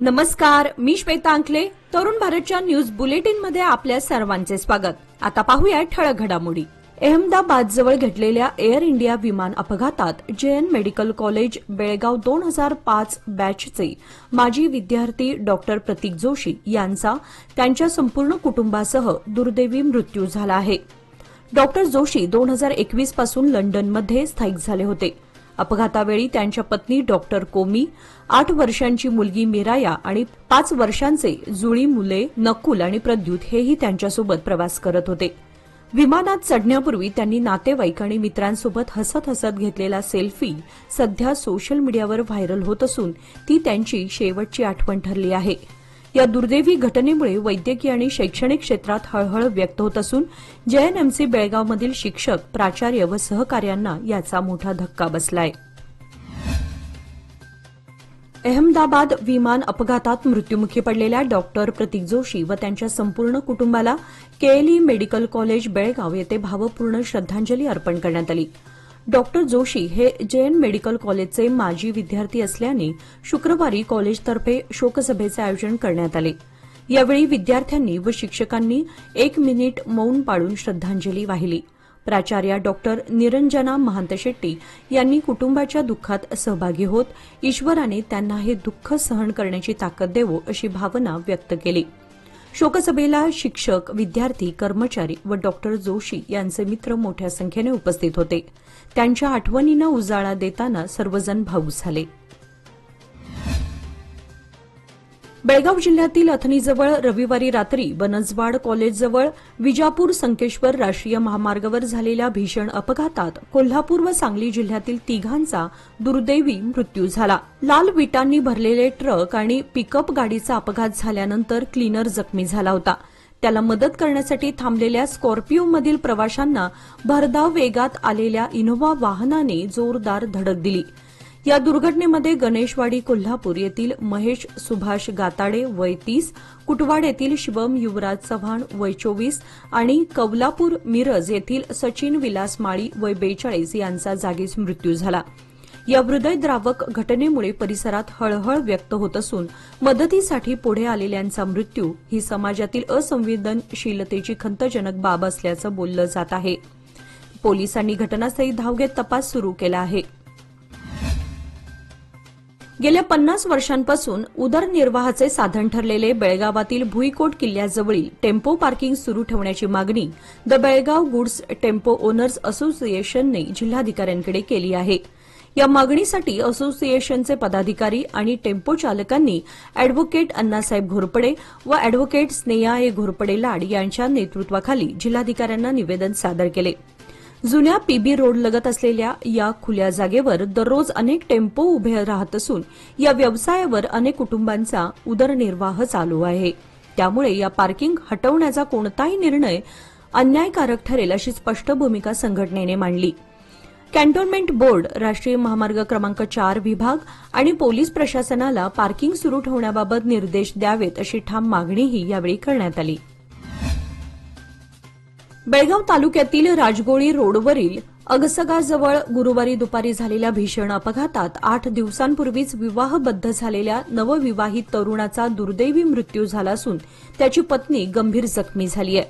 नमस्कार, मी श्वेता अंकले. तरुण भारतच्या न्यूज बुलेटिन मध्ये आपल्या सर्वांचे स्वागत. आता पाहूया ठळक घडामोडी. अहमदाबाद जवळ घडलेल्या एअर इंडिया विमान अपघातात जेएन मेडिकल कॉलेज बेळगाव 2005 बॅचचे माजी विद्यार्थी डॉक्टर प्रतीक जोशी यांचा त्यांच्या संपूर्ण कुटुंबासह दुर्दैवी मृत्यू झाला आहे. डॉक्टर जोशी 2021 पासून लंडनमध्ये स्थायिक झाले होते. अपघातावेळी त्यांच्या पत्नी डॉक्टर कोमी, 8 वर्षांची मुलगी मिराया आणि 5 वर्षांचे जुळी मुले नकुल आणि प्रद्युत हेही त्यांच्यासोबत प्रवास करत होते. विमानात चढण्यापूर्वी त्यांनी नातेवाईक आणि मित्रांसोबत हसत हसत घेतलेला सेल्फी सध्या सोशल मीडियावर व्हायरल होत असून ती त्यांची शेवटची आठवण ठरली आहे. या दुर्दैवी घटनेमुळे वैद्यकीय आणि शैक्षणिक क्षेत्रात हळहळ व्यक्त होत असून जेएनएमसी बेळगावमधील शिक्षक, प्राचार्य व सहकाऱ्यांना याचा मोठा धक्का बसलाय. अहमदाबाद विमान अपघातात मृत्युमुखी पडलेल्या डॉक्टर प्रतीक जोशी व त्यांच्या संपूर्ण कुटुंबाला केएलई मेडिकल कॉलेज बेळगाव येथे भावपूर्ण श्रद्धांजली अर्पण करण्यात आली. डॉक्टर जोशी हे जेएन मेडिकल कॉलेजचे माजी विद्यार्थी असल्याने शुक्रवारी कॉलेजतर्फे शोकसभेचे आयोजन करण्यात आले. यावेळी विद्यार्थ्यांनी व शिक्षकांनी 1 मिनिट मौन पाळून श्रद्धांजली वाहिली. प्राचार्या डॉक्टर निरंजना महांतशेट्टी यांनी कुटुंबाच्या दुःखात सहभागी होत ईश्वराने त्यांना हे दुःख सहन करण्याची ताकद देवो अशी भावना व्यक्त केली. शोकसभेला शिक्षक, विद्यार्थी, कर्मचारी व डॉक्टर जोशी यांचे मित्र मोठ्या संख्येने उपस्थित होते. त्यांच्या आठवणींना उजाळा देताना सर्वजण भावूक झाले. बेळगाव जिल्ह्यातील अथणीजवळ रविवारी रात्री बनसवाड कॉलेजजवळ विजापूर संकेश्वर राष्ट्रीय महामार्गावर झालेल्या भीषण अपघातात कोल्हापूर व सांगली जिल्ह्यातील तिघांचा दुर्दैवी मृत्यू झाला. लाल विटांनी भरलेले ट्रक आणि पिकअप गाडीचा अपघात झाल्यानंतर क्लीनर जखमी झाला होता. त्याला मदत करण्यासाठी थांबलेल्या स्कॉर्पिओमधील प्रवाशांना भरधाव वेगात आलेल्या इनोव्हा वाहनाने जोरदार धडक दिली. या दुर्घटनेमध्ये गणेशवाडी कोल्हापूर येथील महेश सुभाष गाताडे वय 30, कुटवाड येथील शिवम युवराज चव्हाण वय 24 आणि कवलापूर मिरज येथील सचिन विलास माळी वय 42 यांचा जागीच मृत्यू झाला. या हृदयद्रावक घटनेमुळे परिसरात हळहळ व्यक्त होत असून मदतीसाठी पुढे आलेल्यांचा मृत्यू ही समाजातील असंवेदनशीलतेची खंतजनक बाब असल्याचं बोललं जात आहे. पोलिसांनी घटनास्थळी धाव घेत तपास सुरू केला आहे. गेल्या 50 वर्षांपासून उदरनिर्वाहाचे साधन ठरलेले बेळगावातील भुईकोट किल्ल्याजवळील टेम्पो पार्किंग सुरू ठेवण्याची मागणी the Belgaum goods tempo owners असोसिएशनने जिल्हाधिकाऱ्यांकडे केली आहे. या मागणीसाठी असोसिएशनचे पदाधिकारी आणि टेम्पो चालकांनी अॅडव्होकेट अण्णासाहेब घोरपडे व अॅडव्होकेट स्नेहा ए घोरपडे लाड यांच्या नेतृत्वाखाली जिल्हाधिकाऱ्यांना निवेदन सादर केले. जुन्या पीबी रोड लगत असलेल्या या खुल्या जागेवर दररोज अनेक टेम्पो उभे राहत असून या व्यवसायावर अनेक कुटुंबांचा उदरनिर्वाह चालू आहे. त्यामुळे या पार्किंग हटवण्याचा कोणताही निर्णय अन्यायकारक ठरेल अशी स्पष्ट भूमिका संघटनेने मांडली. कॅन्टोन्मेंट बोर्ड, राष्ट्रीय महामार्ग क्रमांक 4 विभाग आणि पोलीस प्रशासनाला पार्किंग सुरू ठेवण्याबाबत निर्देश द्यावेत अशी ठाम मागणीही यावेळी करण्यात आली. बेळगाव तालुक्यातील राजगोळी रोडवरील अगसगाजवळ गुरुवारी दुपारी झालेल्या भीषण अपघातात 8 दिवसांपूर्वीच विवाहबद्ध झालेल्या नवविवाहित तरुणाचा दुर्दैवी मृत्यू झाला असून त्याची पत्नी गंभीर जखमी झाली आहे.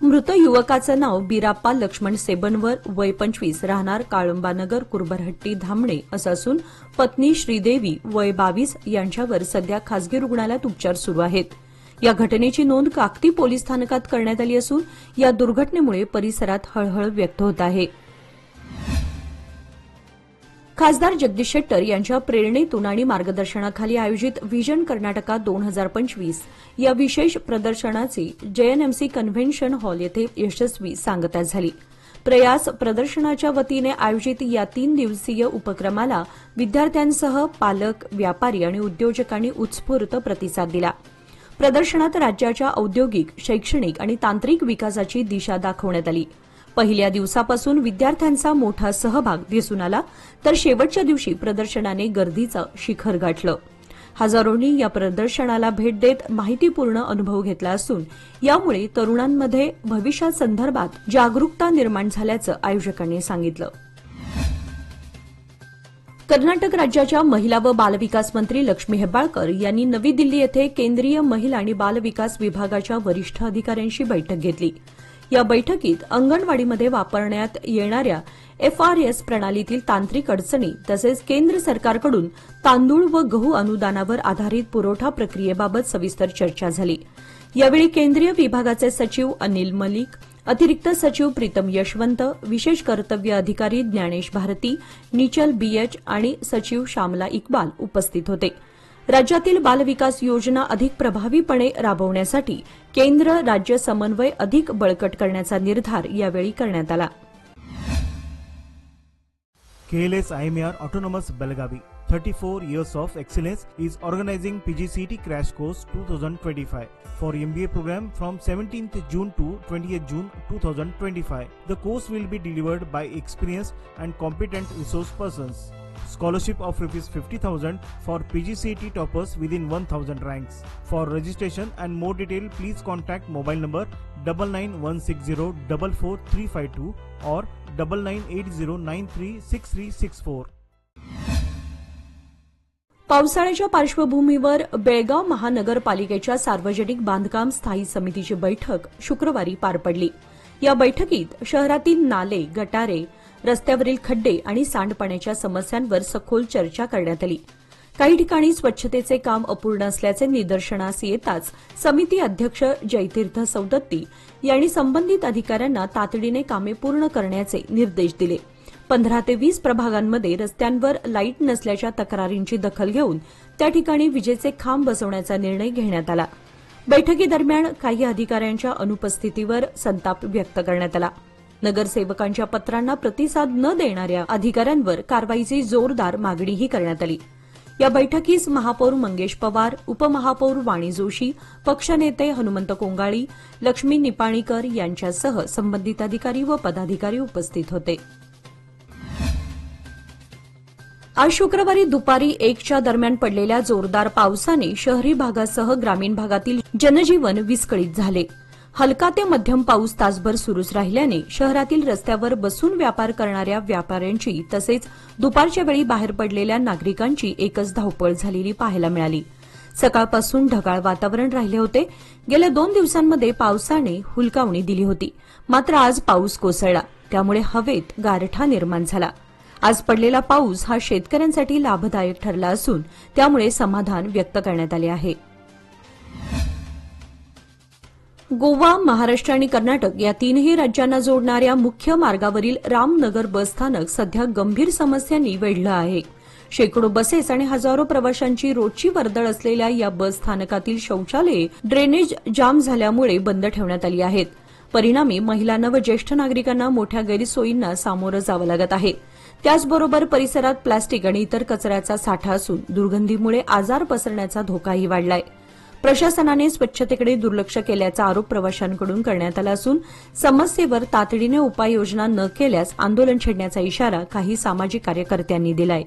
मृत युवकाचं नाव बिराप्पा लक्ष्मण सेबनवर वय 25 राहणार काळंबानगर कुरबरहट्टी धामणे असं असून पत्नी श्रीदेवी वय 22 यांच्यावर सध्या खासगी रुग्णालयात उपचार सुरू आहेत. या घटनेची नोंद काकती पोलीस स्थानकात करण्यात आली असून या दुर्घटनेमुळे परिसरात हळहळ व्यक्त होत आहे. खासदार जगदीश शेट्टर यांच्या प्रेरणेतून आणि मार्गदर्शनाखाली आयोजित व्हिजन कर्नाटका 2025 या विशेष प्रदर्शनाची जेएनएमसी कन्व्हेन्शन हॉल येथे यशस्वी सांगता झाली. प्रयास प्रदर्शनाच्या वतीने आयोजित या 3 दिवसीय उपक्रमाला विद्यार्थ्यांसह पालक, व्यापारी आणि उद्योजकांनी उत्स्फूर्त प्रतिसाद दिला. प्रदर्शनात राज्याच्या औद्योगिक, शैक्षणिक आणि तांत्रिक विकासाची दिशा दाखवण्यात आली. पहिल्या दिवसापासून विद्यार्थ्यांचा मोठा सहभाग दिसून आला तर शेवटच्या दिवशी प्रदर्शनाने गर्दीचं शिखर गाठलं. हजारोंनी या प्रदर्शनाला भेट देत माहितीपूर्ण अनुभव घेतला असून यामुळे तरुणांमध्ये भविष्यासंदर्भात जागरूकता निर्माण झाल्याचं आयोजकांनी सांगितलं. कर्नाटक राज्याच्या महिला व बालविकास मंत्री लक्ष्मी हेब्बाळकर यांनी नवी दिल्ली येथे केंद्रीय महिला आणि बालविकास विभागाच्या वरिष्ठ अधिकाऱ्यांशी बैठक घेतली. या बैठकीत अंगणवाडीमध्ये वापरण्यात येणाऱ्या FRS प्रणालीतील तांत्रिक अडचणी तसेच केंद्र सरकारकडून तांदूळ व गहू अनुदानावर आधारित पुरवठा प्रक्रियेबाबत सविस्तर चर्चा झाली. यावेळी केंद्रीय विभागाचे सचिव अनिल मलिक, अतिरिक्त सचिव प्रीतम यशवंत, विशेष कर्तव्य अधिकारी ज्ञानेश भारती, निचल BH आणि सचिव श्यामला इक्बाल उपस्थित होते. राज्यातील बालविकास योजना अधिक प्रभावीपणे राबवण्यासाठी केंद्र राज्य समन्वय अधिक बळकट करण्याचा निर्धार यावेळी करण्यात आला. KLS IMR Autonomous Belagavi 34 years of excellence is organizing PGCET Crash Course 2025 for MBA program from 17th June to 28th June 2025. The course will be delivered by experienced and competent resource persons. Scholarship of ₹50,000 for PGCET toppers within 1,000 ranks. For registration and more detail, please contact mobile number 9916 44352 or 9980936364. पावसाळ्याच्या पार्श्वभूमीवर बेळगाव महानगरपालिकेच्या सार्वजनिक बांधकाम स्थायी समितीची बैठक शुक्रवारी पार पडली. या बैठकीत शहरातील नाले, गटारे, रस्त्यावरील खड्डे आणि सांडपाण्याच्या समस्यांवर सखोल चर्चा करण्यात आली. काही ठिकाणी स्वच्छतेचे काम अपूर्ण असल्याचे निदर्शनास येताच समिती अध्यक्ष जयतीर्थ सौदत्ती यांनी संबंधित अधिकाऱ्यांना तातडीने कामे पूर्ण करण्याचे निर्देश दिले. 15 ते 20 प्रभागांमध्ये रस्त्यांवर लाईट नसल्याच्या तक्रारींची दखल घेऊन त्या ठिकाणी विजेचे खांब बसवण्याचा निर्णय घेण्यात आला. बैठकीदरम्यान काही अधिकाऱ्यांच्या अनुपस्थितीवर संताप व्यक्त करण्यात आला. नगरसेवकांच्या पत्रांना प्रतिसाद न देणाऱ्या अधिकाऱ्यांवर कारवाईची जोरदार मागणीही करण्यात आली. या बैठकीस महापौर मंगेश पवार, उपमहापौर वाणी जोशी, पक्षनेते हनुमंत कोंगाळी, लक्ष्मी निपाणीकर यांच्यासह संबंधित अधिकारी व पदाधिकारी उपस्थित होते. आज शुक्रवारी दुपारी 1च्या दरम्यान पडलेल्या जोरदार पावसाने शहरी भागासह ग्रामीण भागातील जनजीवन विस्कळीत झाले. हलका ते मध्यम पाऊस तासभर सुरूच राहिल्याने शहरातील रस्त्यावर बसून व्यापार करणाऱ्या व्यापाऱ्यांची तसेच दुपारच्या वेळी बाहेर पडलेल्या नागरिकांची एकच धावपळ झालेली पाहायला मिळाली. सकाळपासून ढगाळ वातावरण राहिले होते. गेल्या 2 दिवसांमध्ये पावसाने हुलकावणी दिली होती. मात्र आज पाऊस कोसळला, त्यामुळे हवेत गारठा निर्माण झाला. आज पडलेला पाऊस हा शेतकऱ्यांसाठी लाभदायक ठरला असून त्यामुळे समाधान व्यक्त करण्यात आले आहे. गोवा, महाराष्ट्र आणि कर्नाटक या तीनही राज्यांना जोडणाऱ्या मुख्य मार्गावरील रामनगर बसस्थानक सध्या गंभीर समस्यांनी वेढलं आहे. शेकडो बसेस आणि हजारो प्रवाशांची रोजची वर्दळ असलेल्या या बसस्थानकातील शौचालये ड्रेनेज जाम झाल्यामुळे बंद ठेवण्यात आली आहेत. परिणामी महिलांना व ज्येष्ठ नागरिकांना मोठ्या गैरसोयींना सामोरं जावं लागत आहे. त्याचबरोबर परिसरात प्लास्टिक आणि इतर कचऱ्याचा साठा असून दुर्गंधीमुळे आजार पसरण्याचा धोकाही वाढलाय. प्रशासनाने स्वच्छतेकडे दुर्लक्ष केल्याचा आरोप प्रवाशांकडून करण्यात आला असून समस्येवर तातडीने उपाययोजना न केल्यास आंदोलन छेडण्याचा इशारा काही सामाजिक कार्यकर्त्यांनी दिलाय.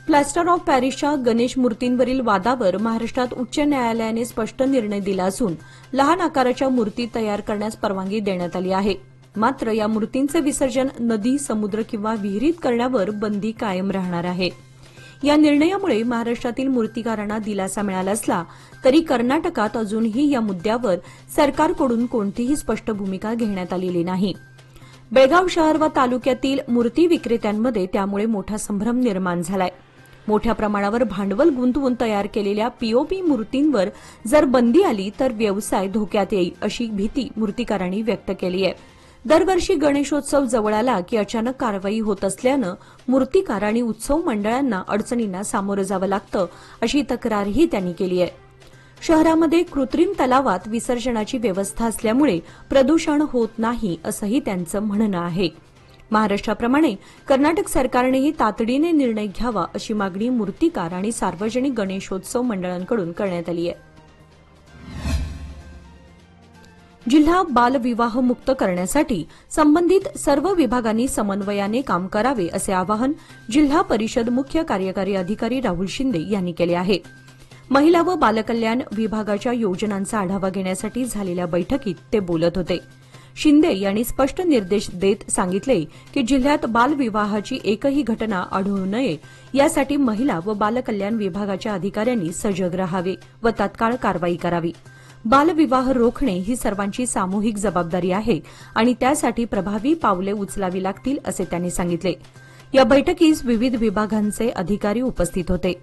प्लॅस्टर ऑफ पॅरिसच्या गणेश मूर्तींवरील वादावर महाराष्ट्रात उच्च न्यायालयाने स्पष्ट निर्णय दिला असून लहान आकाराच्या मूर्ती तयार करण्यास परवानगी देण्यात आली आहे. मात्र या मूर्तींचे विसर्जन नदी, समुद्र किंवा विहिरीत करण्यावर बंदी कायम राहणार आहे. या निर्णयामुळे महाराष्ट्रातील मूर्तिकारांना दिलासा मिळाला असला तरी कर्नाटकात अजूनही या मुद्द्यावर सरकारकडून कोणतीही स्पष्ट भूमिका घेण्यात आलेली नाही. बेळगाव शहर व तालुक्यातील मूर्ती विक्रेत्यांमध्ये त्यामुळे मोठा संभ्रम निर्माण झालाय. मोठ्या प्रमाणावर भांडवल गुंतवून तयार केलेल्या POP मूर्तींवर जर बंदी आली तर व्यवसाय धोक्यात येईल अशी भीती मूर्तिकारांनी व्यक्त केली आहे. दरवर्षी गणेशोत्सव जवळ आला की अचानक कारवाई होत असल्यानं मूर्तिकार आणि उत्सव मंडळांना अडचणींना सामोरं जावं लागतं अशी तक्रारही त्यांनी केली आहे. शहरामध्ये कृत्रिम तलावात विसर्जनाची व्यवस्था असल्यामुळे प्रदूषण होत नाही असंही त्यांचं म्हणणं आहे. महाराष्ट्राप्रमाणे कर्नाटक सरकारनेही तातडीने निर्णय घ्यावा अशी मागणी मूर्तिकार आणि सार्वजनिक गणेशोत्सव मंडळांकडून करण्यात आली आहे. जिल्हा बालविवाह मुक्त करण्यासाठी संबंधित सर्व विभागांनी समन्वयाने काम करावे असे आवाहन जिल्हा परिषद मुख्य कार्यकारी अधिकारी राहुल शिंदे यांनी केले आहे. महिला व बालकल्याण विभागाच्या योजनांचा आढावा घेण्यासाठी झालेल्या बैठकीत ते बोलत होते. शिंदे यांनी स्पष्ट निर्देश देत सांगितले की जिल्ह्यात बालविवाहाची एकही घटना आढळू नये यासाठी महिला व बालकल्याण विभागाच्या अधिकाऱ्यांनी सजग राहावे व तात्काळ कारवाई करावी. बालविवाह रोखणे ही सर्वांची सामूहिक जबाबदारी आहे आणि त्यासाठी प्रभावी पावले उचलावी लागतील असे त्यांनी सांगितले. या बैठकीस विविध विभागांचे अधिकारी उपस्थित होते.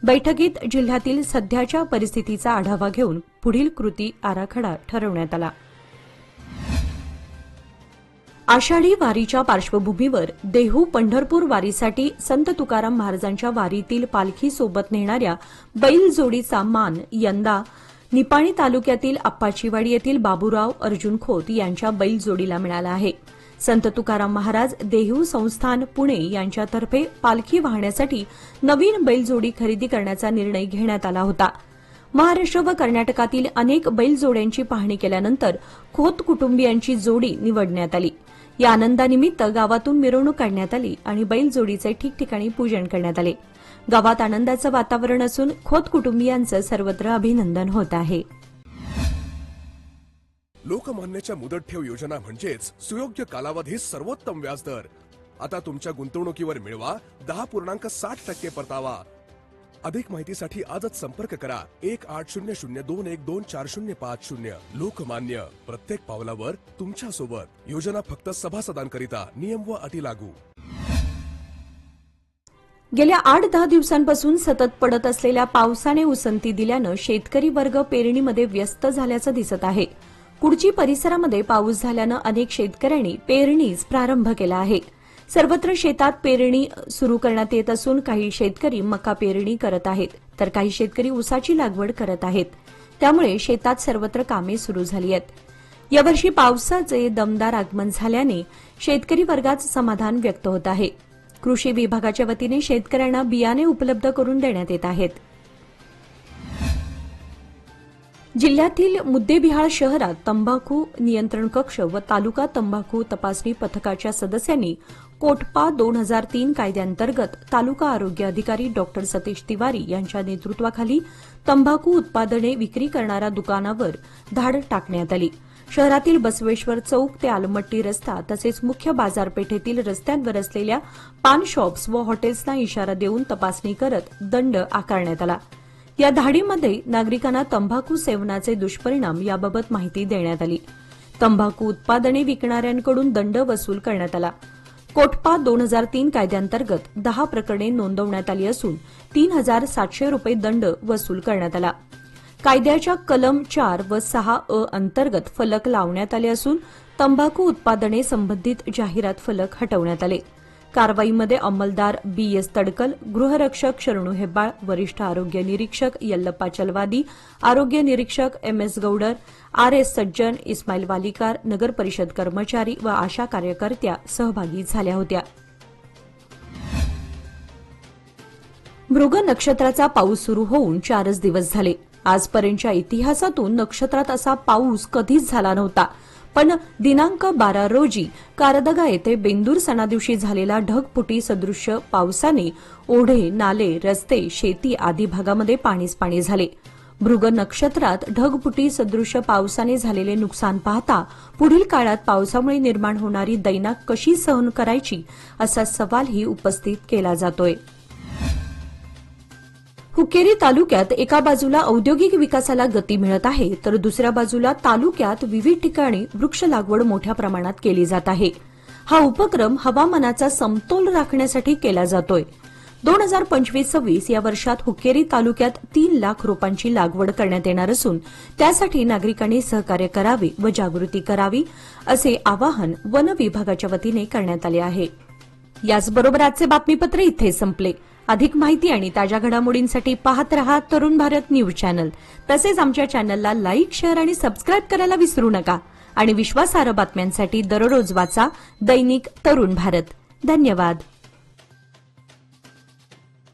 बैठकीत जिल्ह्यातील सध्याच्या परिस्थितीचा आढावा घेऊन पुढील कृती आराखडा ठरवण्यात आला. आषाढी वारीच्या पार्श्वभूमीवर देहू पंढरपूर वारीसाठी संत तुकाराम महाराजांच्या वारीतील पालखी सोबत नेणाऱ्या बैलजोडीचा मान यंदा निपाणी तालुक्यातील आप्पाचीवाडी येथील बाबूराव अर्जुन खोत यांच्या बैलजोडीला मिळाला आहे. संत तुकाराम महाराज देहू संस्थान पुणे यांच्यातर्फे पालखी वाहण्यासाठी नवीन बैलजोडी खरेदी करण्याचा निर्णय घेण्यात आला होता. महाराष्ट्र व कर्नाटकातील अनेक बैलजोड्यांची पाहणी केल्यानंतर खोत कुटुंबियांची जोडी निवडण्यात आली. या आनंदानिमित्त गावातून मिरवणूक काढण्यात आली आणि बैलजोडीचे ठिकठिकाणी पूजन करण्यात आले. गावात आनंदाचं वातावरण असून खोत कुटुंबियांचं सर्वत्र अभिनंदन होत आहे. लोकमान्यच्या मुदत ठेव योजना म्हणजेच सुयोग्य कालावधीत सर्वोत्तम व्याजदर. आता तुमच्या गुंतवणुकीवर मिळवा 10.60% परतावा. अधिक माहितीसाठी आजच संपर्क करा 1800212405. लोकमान्य, प्रत्येक पावलावर तुमच्या सोबत. योजना फक्त सभासदांकरिता. नियम व अटी लागू. गेल्या 8-10 दिवसांपासून सतत पडत असलेल्या पावसाने उसंती दिल्यानं शेतकरी वर्ग पेरणीमध्ये व्यस्त झाल्याचं दिसत आहे. कुडची परिसरामध्ये पाऊस झाल्यानं अनेक शेतकऱ्यांनी पेरणीस प्रारंभ केला आहे. सर्वत्र शेतात पेरणी सुरू करण्यात येत असून काही शेतकरी मका पेरणी करत आहेत तर काही शेतकरी ऊसाची लागवड करत आहेत. त्यामुळे शेतात सर्वत्र कामे सुरू झाली आहेत. यावर्षी पावसाचे दमदार आगमन झाल्याने शेतकरी वर्गात समाधान व्यक्त होत आहे. कृषी विभागाच्या वतीने शेतकऱ्यांना बियाणे उपलब्ध करून देण्यात येत आहेत. जिल्ह्यातील मुद्देबिहाळ शहरात तंबाखू नियंत्रण कक्ष व तालुका तंबाखू तपासणी पथकाच्या सदस्यांनी कोटपा 2003 कायद्याअंतर्गत तालुका आरोग्य अधिकारी डॉ. सतीश तिवारी यांच्या नेतृत्वाखाली तंबाखू उत्पादने विक्री करणाऱ्या दुकानावर धाड टाकण्यात आली. शहरातील बसवेश्वर चौक ते आलमट्टी रस्ता तसेच मुख्य बाजारपेठेतील रस्त्यांवर असलेल्या पान शॉप्स व हॉटेल्सना इशारा देऊन तपासणी करत दंड आकारण्यात आला. या धाडीमध्ये नागरिकांना तंबाखू सेवनाचे दुष्परिणाम याबाबत माहिती देण्यात आली. तंबाखू उत्पादने विकणाऱ्यांकडून दंड वसूल करण्यात आला. कोटपा 2003 कायद्याअंतर्गत 10 प्रकरणे नोंदवण्यात आली असून 3,700 रुपये दंड वसूल करण्यात आला. कायद्याच्या कलम 4 व 6 अंतर्गत फलक लावण्यात आले असून तंबाखू उत्पादने संबंधित जाहिरात फलक हटवण्यात आले. कारवाईमध्ये अंमलदार BS तडकल, गृहरक्षक शरणू हेब्बाळ, वरिष्ठ आरोग्य निरीक्षक यल्लप्पा चलवादी, आरोग्य निरीक्षक MS गौडर, RS सज्जन, इस्माईल वालीकार, नगर परिषद कर्मचारी व आशा कार्यकर्त्या सहभागी झाल्या होत्या. मृग नक्षत्राचा पाऊस सुरू होऊन 4 दिवस झाले. आजपर्यंतच्या इतिहासातून नक्षत्रात असा पाऊस कधीच झाला नव्हता. पण दिनांक 12 रोजी कारदगा येथे बेंदूर सणादिवशी झालेला ढगफुटी सदृश्य पावसाने ओढे, नाले, रस्ते, शेती आदी भागामध्ये पाणीच पाणी झाले. मृग नक्षत्रात ढगफुटी सदृश्य पावसाने झालेले नुकसान पाहता पुढील काळात पावसामुळे निर्माण होणारी दैना कशी सहन करायची असा सवालही उपस्थित केला जातोय. हुक्केरी तालुक्यात एका बाजूला औद्योगिक विकासाला गती मिळत आहे तर दुसऱ्या बाजूला तालुक्यात विविध ठिकाणी वृक्ष लागवड मोठ्या प्रमाणात केली जात आहे. हा उपक्रम हवामानाचा समतोल राखण्यासाठी केला जातोय. 2025-26 या वर्षात हुक्केरी तालुक्यात 3 लाख रोपांची लागवड करण्यात येणार असून त्यासाठी नागरिकांनी सहकार्य करावे व जागृती करावी असे आवाहन वन विभागाच्या वतीने करण्यात आले आहे. याचबरोबर आजचे बातमीपत्र इथे संपले. अधिक माहिती आणि ताज्या घडामोडींसाठी पाहत रहा तरुण भारत न्यूज चॅनल. तसेच आमच्या चॅनलला लाईक, शेअर आणि सबस्क्राईब करायला विसरू नका. आणि विश्वासार्ह बातम्यांसाठी दररोज वाचा दैनिक तरुण भारत. धन्यवाद.